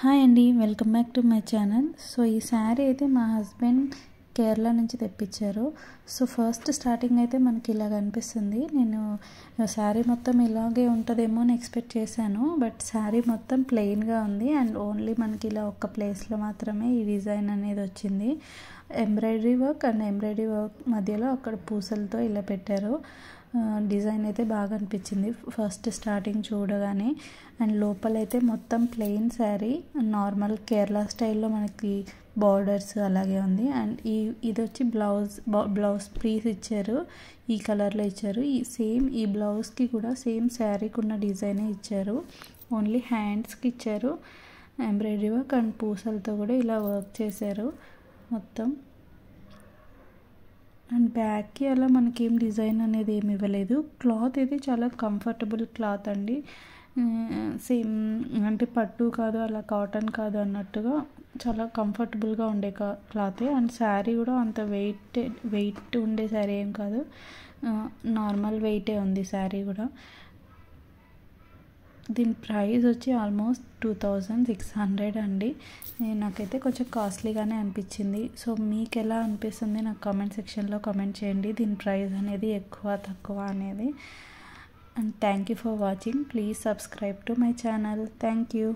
Hi అండి, welcome back to my channel. So ఈ శారీ అయితే మా హస్బెండ్ కేరళ నుంచి తెప్పించారు. సో ఫస్ట్ స్టార్టింగ్ అయితే మనకి ఇలా కనిపిస్తుంది. నేను శారీ మొత్తం ఇలాగే ఉంటుందేమో అని ఎక్స్పెక్ట్ చేశాను, బట్ శారీ మొత్తం ప్లెయిన్గా ఉంది అండ్ ఓన్లీ మనకి ఇలా ఒక్క ప్లేస్లో మాత్రమే ఈ డిజైన్ అనేది వచ్చింది. Embroidery work and embroidery work మధ్యలో అక్కడ పూసలతో ఇలా పెట్టారు. డిజైన్ అయితే బాగా అనిపించింది ఫస్ట్ స్టార్టింగ్ చూడగానే. అండ్ లోపలైతే మొత్తం ప్లెయిన్ శారీ, నార్మల్ కేరళ స్టైల్లో మనకి బార్డర్స్ అలాగే ఉంది. అండ్ ఇది వచ్చి బ్లౌజ్ పీస్ ఇచ్చారు, ఈ కలర్లో ఇచ్చారు. ఈ బ్లౌజ్కి కూడా సేమ్ శారీకి ఉన్న డిజైనే ఇచ్చారు, ఓన్లీ హ్యాండ్స్కి ఇచ్చారు ఎంబ్రాయిడరీ వర్క్ అండ్ పూసలతో కూడా ఇలా వర్క్ చేశారు మొత్తం. అండ్ బ్యాక్కి అలా మనకేం డిజైన్ అనేది ఏమి ఇవ్వలేదు. క్లాత్ అయితే చాలా కంఫర్టబుల్ క్లాత్ అండి. సేమ్ అంటే పట్టు కాదు, అలా కాటన్ కాదు అన్నట్టుగా చాలా కంఫర్టబుల్గా ఉండే క్లాతే. అండ్ శారీ కూడా అంత వెయిట్ ఉండే శారీ ఏం కాదు, నార్మల్ వెయిటే ఉంది శారీ కూడా. దీని ప్రైస్ వచ్చి ఆల్మోస్ట్ 2600 అండి. నాకైతే కొంచెం కాస్ట్లీగానే అనిపించింది. సో మీకు ఎలా అనిపిస్తుంది నాకు కామెంట్ సెక్షన్లో కామెంట్ చేయండి, దీని ప్రైస్ అనేది ఎక్కువ తక్కువ అనేది. And thank you for watching. Please subscribe to my channel. Thank you.